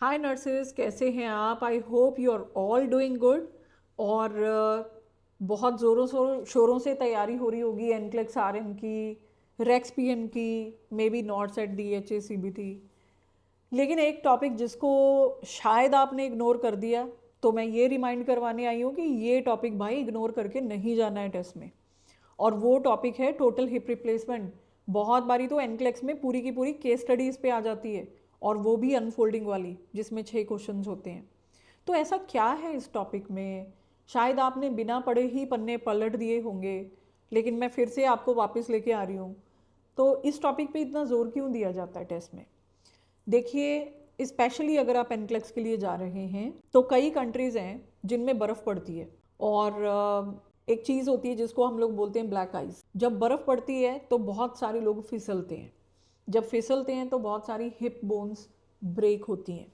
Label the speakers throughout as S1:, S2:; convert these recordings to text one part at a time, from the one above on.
S1: हाय nurses, कैसे हैं आप? I hope you are all doing good. और बहुत ज़ोरों शोरों से तैयारी हो रही होगी एनक्लेक्स आरएन की, रेक्स पीएन की, maybe not set DHA CBT. लेकिन एक टॉपिक जिसको शायद आपने इग्नोर कर दिया, तो मैं ये रिमाइंड करवाने आई हूँ कि ये टॉपिक भाई इग्नोर करके नहीं जाना है टेस्ट में। और वो टॉपिक है टोटल हिप रिप्लेसमेंट। बहुत बारी तो एनक्लेक्स में पूरी की पूरी केस स्टडी इस पे आ जाती है, और वो भी अनफोल्डिंग वाली जिसमें 6 क्वेश्चंस होते हैं। तो ऐसा क्या है इस टॉपिक में? शायद आपने बिना पढ़े ही पन्ने पलट दिए होंगे, लेकिन मैं फिर से आपको वापस लेके आ रही हूँ। तो इस टॉपिक पे इतना ज़ोर क्यों दिया जाता है टेस्ट में? देखिए, स्पेशली अगर आप एनक्लेक्स के लिए जा रहे हैं तो कई कंट्रीज़ हैं जिनमें बर्फ़ पड़ती है। और एक चीज़ होती है जिसको हम लोग बोलते हैं ब्लैक आइस। जब बर्फ़ पड़ती है तो बहुत सारे लोग फिसलते हैं। जब फिसलते हैं तो बहुत सारी हिप बोन्स ब्रेक होती हैं,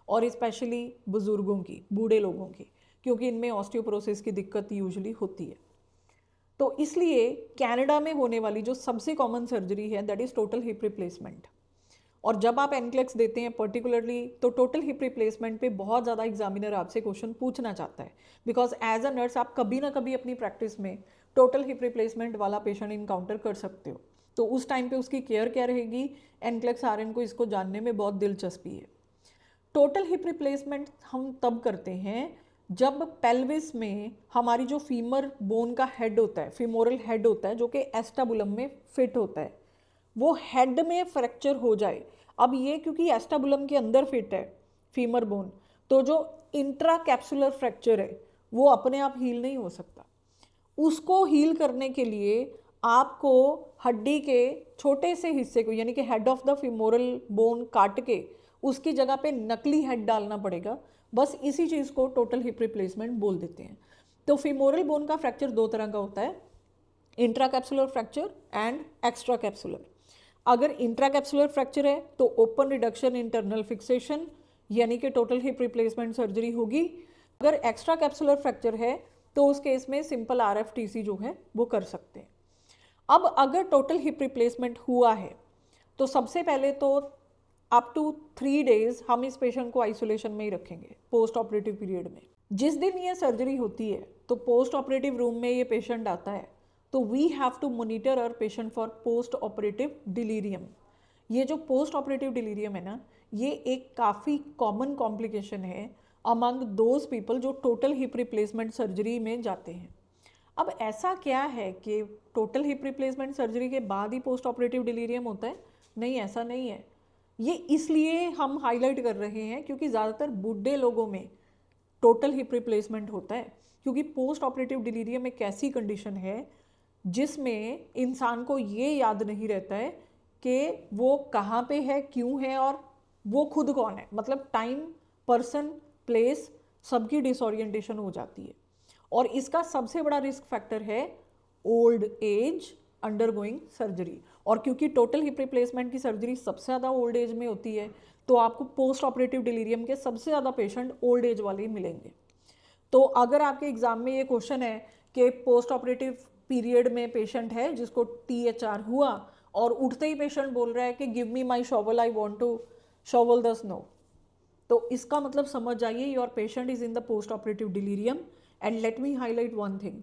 S1: और स्पेशली बुज़ुर्गों की, बूढ़े लोगों की, क्योंकि इनमें ऑस्टियोपोरोसिस की दिक्कत यूजुअली होती है। तो इसलिए कनाडा में होने वाली जो सबसे कॉमन सर्जरी है that is total hip replacement. और जब आप एनक्लेक्स देते हैं पर्टिकुलरली, तो टोटल हिप रिप्लेसमेंट पे बहुत ज़्यादा एग्जामिनर आपसे क्वेश्चन पूछना चाहता है, बिकॉज एज अ नर्स आप कभी ना कभी अपनी प्रैक्टिस में टोटल हिप रिप्लेसमेंट वाला पेशेंट इनकाउंटर कर सकते हो। तो उस टाइम पे उसकी केयर क्या रहेगी? एनक्लेक्स आरएन को इसको जानने में बहुत दिलचस्पी है। टोटल हिप रिप्लेसमेंट हम तब करते हैं जब पेल्विस में हमारी जो फीमर बोन का हेड होता है, फीमोरल हेड होता है, जो कि एस्टाबुलम में फिट होता है, वो हेड में फ्रैक्चर हो जाए। अब ये क्योंकि एस्टाबुलम के अंदर फिट है फीमर बोन, तो जो इंट्रा कैप्सुलर फ्रैक्चर है वो अपने आप हील नहीं हो सकता। उसको हील करने के लिए आपको हड्डी के छोटे से हिस्से को, यानी कि head of the femoral bone काट के उसकी जगह पे नकली हेड डालना पड़ेगा। बस इसी चीज़ को टोटल हिप रिप्लेसमेंट बोल देते हैं। तो फीमोरल बोन का फ्रैक्चर दो तरह का होता है, intra capsular fracture and extra capsular. अगर इंट्रा कैप्सुलर फ्रैक्चर है तो ओपन रिडक्शन इंटरनल फिक्सेशन, यानी कि टोटल हिप रिप्लेसमेंट सर्जरी होगी। अगर एक्स्ट्रा कैप्सुलर फ्रैक्चर है तो उस केस में सिंपल आरएफटीसी जो है वो कर सकते हैं। अब अगर टोटल हिप रिप्लेसमेंट हुआ है तो सबसे पहले तो अप टू 3 डेज हम इस पेशेंट को आइसोलेशन में ही रखेंगे पोस्ट ऑपरेटिव पीरियड में। जिस दिन ये सर्जरी होती है तो पोस्ट ऑपरेटिव रूम में ये पेशेंट आता है, तो we have to monitor our patient for post operative delirium. ये जो पोस्ट ऑपरेटिव डिलीरियम है ना, ये एक काफ़ी कॉमन कॉम्प्लिकेशन है अमंग दोज पीपल जो टोटल हिप रिप्लेसमेंट सर्जरी में जाते हैं। अब ऐसा क्या है कि टोटल हिप रिप्लेसमेंट सर्जरी के बाद ही पोस्ट ऑपरेटिव डिलीरियम होता है? नहीं, ऐसा नहीं है। ये इसलिए हम हाईलाइट कर रहे हैं क्योंकि ज़्यादातर बूढ़े लोगों में टोटल हिप रिप्लेसमेंट होता है, क्योंकि पोस्ट ऑपरेटिव डिलीरियम एक ऐसी कंडीशन है जिसमें इंसान को ये याद नहीं रहता है कि वो कहाँ पे है, क्यों है, और वो खुद कौन है। मतलब टाइम, पर्सन, प्लेस, सबकी डिसोरिएंटेशन हो जाती है। और इसका सबसे बड़ा रिस्क फैक्टर है ओल्ड एज अंडरगोइंग सर्जरी। और क्योंकि टोटल हिप रिप्लेसमेंट की सर्जरी सबसे ज़्यादा ओल्ड एज में होती है, तो आपको पोस्ट ऑपरेटिव डिलीरियम के सबसे ज़्यादा पेशेंट ओल्ड एज वाले ही मिलेंगे। तो अगर आपके एग्जाम में ये क्वेश्चन है कि पोस्ट ऑपरेटिव पीरियड में पेशेंट है जिसको THR हुआ और उठते ही पेशेंट बोल रहा है कि give me my shovel, I want to shovel the snow, तो इसका मतलब समझ जाइए your patient is in the post operative delirium. And let me highlight one thing,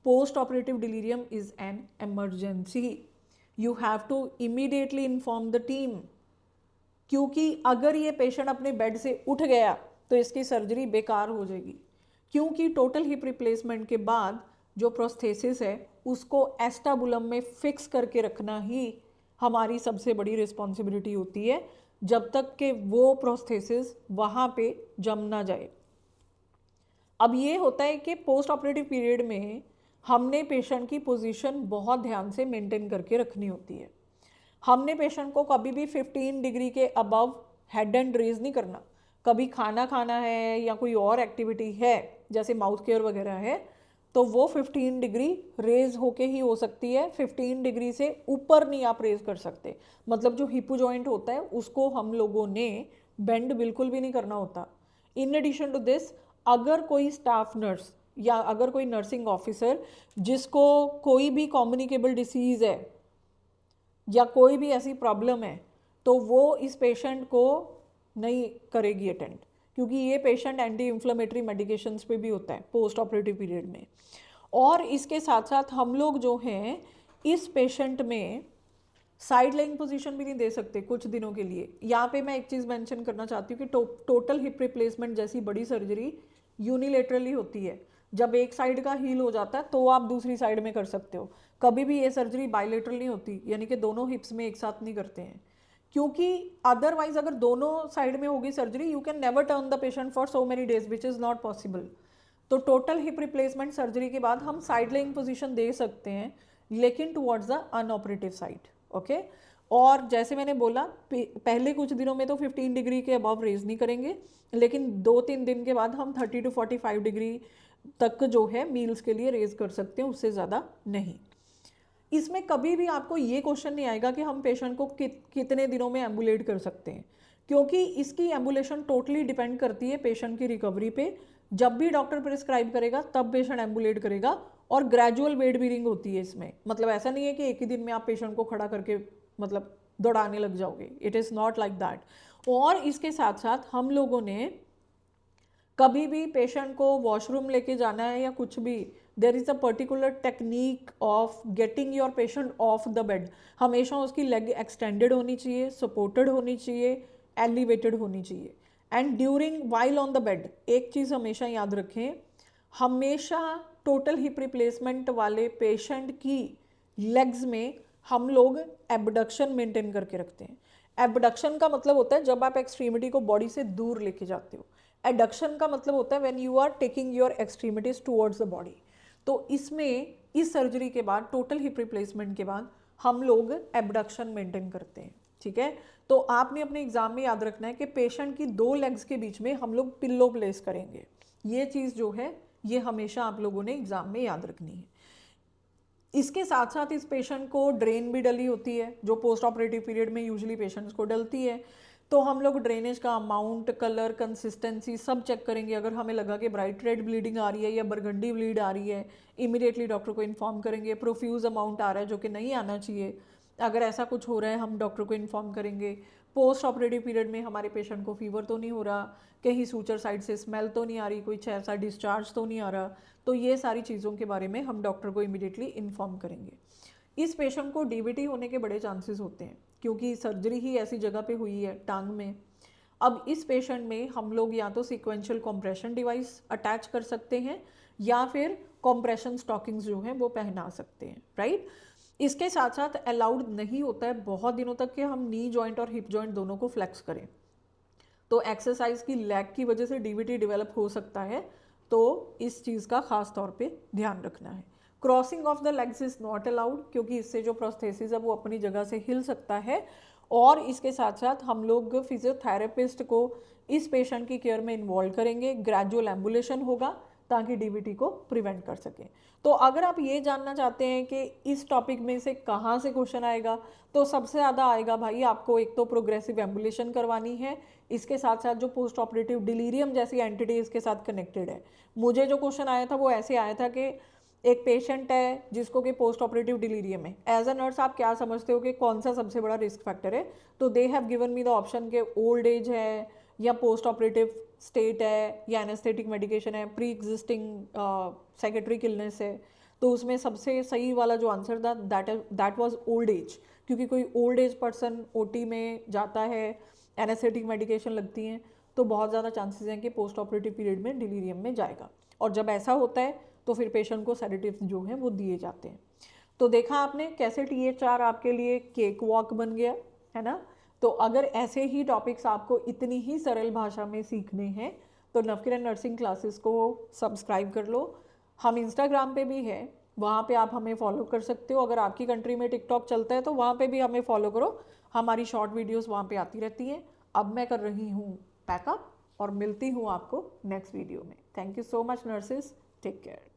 S1: post operative delirium is an emergency. You have to immediately inform the team, क्योंकि अगर ये patient अपने bed से उठ गया तो इसकी सर्जरी बेकार हो जाएगी। क्योंकि टोटल हिप रिप्लेसमेंट के बाद जो प्रोस्थेसिस है उसको एस्टाबुलम में फिक्स करके रखना ही हमारी सबसे बड़ी रिस्पॉन्सिबिलिटी होती है, जब तक कि वो प्रोस्थेसिस वहाँ पे जम ना जाए। अब ये होता है कि पोस्ट ऑपरेटिव पीरियड में हमने पेशेंट की पोजीशन बहुत ध्यान से मेंटेन करके रखनी होती है। हमने पेशेंट को कभी भी 15 डिग्री के अबव हेड एंड रेज नहीं करना। कभी खाना खाना है या कोई और एक्टिविटी है जैसे माउथ केयर वगैरह है, तो वो 15 डिग्री रेज होके ही हो सकती है। 15 डिग्री से ऊपर नहीं आप रेज कर सकते। मतलब जो हिपो जॉइंट होता है उसको हम लोगों ने बेंड बिल्कुल भी नहीं करना होता। इन एडिशन टू दिस, अगर कोई स्टाफ नर्स या अगर कोई नर्सिंग ऑफिसर जिसको कोई भी कम्युनिकेबल डिसीज़ है या कोई भी ऐसी प्रॉब्लम है, तो वो इस पेशेंट को नहीं करेगी अटेंड, क्योंकि ये पेशेंट एंटी इन्फ्लेमेटरी मेडिकेशंस पे भी होता है पोस्ट ऑपरेटिव पीरियड में। और इसके साथ साथ हम लोग जो हैं इस पेशेंट में साइड लेइंग पोजीशन भी नहीं दे सकते कुछ दिनों के लिए। यहाँ पे मैं एक चीज़ मेंशन करना चाहती हूँ कि टोटल हिप रिप्लेसमेंट जैसी बड़ी सर्जरी यूनिलेटरली होती है। जब एक साइड का हील हो जाता है तो आप दूसरी साइड में कर सकते हो। कभी भी ये सर्जरी बायलेटरल नहीं होती, यानी कि दोनों हिप्स में एक साथ नहीं करते हैं, क्योंकि अदरवाइज अगर दोनों साइड में होगी surgery you can never turn the patient for so many days which is not possible. तो टोटल हिप रिप्लेसमेंट सर्जरी के बाद हम साइड लेइंग पोजीशन दे सकते हैं, लेकिन टुवर्ड्स द अनऑपरेटिव साइड। ओके, और जैसे मैंने बोला पहले कुछ दिनों में तो 15 डिग्री के अबव रेज नहीं करेंगे, लेकिन 2-3 दिन के बाद हम 30 to 45 डिग्री तक जो है मील्स के लिए रेज कर सकते हैं, उससे ज़्यादा नहीं। इसमें कभी भी आपको ये क्वेश्चन नहीं आएगा कि हम पेशेंट को कितने दिनों में एम्बुलेट कर सकते हैं, क्योंकि इसकी एम्बुलेशन टोटली डिपेंड करती है पेशेंट की रिकवरी पे। जब भी डॉक्टर प्रिस्क्राइब करेगा तब पेशेंट एम्बुलेट करेगा, और ग्रेजुअल वेट बीरिंग होती है इसमें। मतलब ऐसा नहीं है कि एक ही दिन में आप पेशेंट को खड़ा करके मतलब दौड़ाने लग जाओगे, it is not like that. और इसके साथ साथ हम लोगों ने कभी भी पेशेंट को वॉशरूम लेके जाना है या कुछ भी, there is a particular technique of getting your patient of the bed. हमेशा उसकी लेग एक्सटेंडेड होनी चाहिए, सपोर्टेड होनी चाहिए, एलिवेटेड होनी चाहिए। And during while on the bed एक चीज़ हमेशा याद रखें, हमेशा टोटल हिप रिप्लेसमेंट वाले पेशेंट की लेग्स में हम लोग एबडक्शन मेंटेन करके रखते हैं। एबडक्शन का मतलब होता है जब आप एक्सट्रीमिटी को बॉडी से दूर लेके जाते हो। एडक्शन का मतलब होता है when you are taking your extremities towards the body. तो इसमें इस सर्जरी के बाद टोटल हिप रिप्लेसमेंट के बाद हम लोग एबडक्शन मेंटेन करते हैं, ठीक है। तो आपने अपने एग्जाम में याद रखना है कि पेशेंट की 2 लेग्स के बीच में हम लोग पिल्लो प्लेस करेंगे। ये चीज़ जो है ये हमेशा आप लोगों ने एग्जाम में याद रखनी है। इसके साथ साथ इस पेशेंट को ड्रेन भी डली होती है, जो पोस्ट ऑपरेटिव पीरियड में यूजुअली पेशेंट्स को डलती है। तो हम लोग ड्रेनेज का अमाउंट, कलर, कंसिस्टेंसी सब चेक करेंगे। अगर हमें लगा कि ब्राइट रेड ब्लीडिंग आ रही है या बरगंडी ब्लीड आ रही है, इमीडिएटली डॉक्टर को इन्फॉर्म करेंगे। प्रोफ्यूज अमाउंट आ रहा है जो कि नहीं आना चाहिए, अगर ऐसा कुछ हो रहा है हम डॉक्टर को इन्फॉर्म करेंगे। पोस्ट ऑपरेटिव पीरियड में हमारे पेशेंट को फीवर तो नहीं हो रहा, कहीं सूचर साइड से स्मेल तो नहीं आ रही, कोई ऐसा डिस्चार्ज तो नहीं आ रहा। तो ये सारी चीज़ों के बारे में हम डॉक्टर को इमीडिएटली इन्फॉर्म करेंगे। इस पेशेंट को डीवीटी होने के बड़े चांसेस होते हैं, क्योंकि सर्जरी ही ऐसी जगह पे हुई है टांग में। अब इस पेशेंट में हम लोग या तो सीक्वेंशियल कॉम्प्रेशन डिवाइस अटैच कर सकते हैं या फिर कॉम्प्रेशन स्टॉकिंग्स जो हैं वो पहना सकते हैं, राइट। इसके साथ साथ अलाउड नहीं होता है बहुत दिनों तक कि हम नी जॉइंट और हिप जॉइंट दोनों को फ्लेक्स करें। तो एक्सरसाइज की लैग की वजह से डीवीटी डेवलप हो सकता है, तो इस चीज़ का खास तौर पे ध्यान रखना है। Crossing of the legs is not allowed, क्योंकि इससे जो प्रोस्थेसिस है वो अपनी जगह से हिल सकता है। और इसके साथ साथ हम लोग फिजियोथेरेपिस्ट को इस पेशेंट की केयर में इन्वॉल्व करेंगे। ग्रेजुअल एम्बुलेशन होगा ताकि डीवीटी को प्रिवेंट कर सकें। तो अगर आप ये जानना चाहते हैं कि इस टॉपिक में से कहाँ से क्वेश्चन आएगा, तो सबसे ज़्यादा आएगा भाई आपको एक तो प्रोग्रेसिव एम्बुलेशन करवानी है, इसके साथ साथ जो पोस्ट ऑपरेटिव डिलीरियम जैसी एंटिटी इसके साथ कनेक्टेड है। मुझे जो क्वेश्चन आया था वो ऐसे आया था कि एक पेशेंट है जिसको कि पोस्ट ऑपरेटिव डिलीरियम है, एज अ नर्स आप क्या समझते हो कि कौन सा सबसे बड़ा रिस्क फैक्टर है? तो they have given me the option के ओल्ड एज है या पोस्ट ऑपरेटिव स्टेट है या एनेस्थेटिक मेडिकेशन है, प्री एग्जिस्टिंग साइकेट्रिक इलनेस है। तो उसमें सबसे सही वाला जो आंसर था दैट वाज ओल्ड एज, क्योंकि कोई ओल्ड एज पर्सन ओटी में जाता है, एनेस्थेटिक मेडिकेशन लगती हैं, तो बहुत ज़्यादा चांसेस हैं कि पोस्ट ऑपरेटिव पीरियड में डिलीरियम में जाएगा। और जब ऐसा होता है तो फिर पेशेंट को सेडेटिव्स जो हैं वो दिए जाते हैं। तो देखा आपने कैसे THR आपके लिए केक वॉक बन गया है ना। तो अगर ऐसे ही टॉपिक्स आपको इतनी ही सरल भाषा में सीखने हैं तो नवकिरण नर्सिंग क्लासेस को सब्सक्राइब कर लो। हम इंस्टाग्राम पे भी हैं, वहाँ पे आप हमें फॉलो कर सकते हो। अगर आपकी कंट्री में टिकटॉक चलता है तो वहाँ पे भी हमें फॉलो करो, हमारी शॉर्ट वीडियोस वहाँ पे आती रहती हैं। अब मैं कर रही हूँ पैकअप और मिलती हूँ आपको नेक्स्ट वीडियो में। Thank you so much nurses, take care.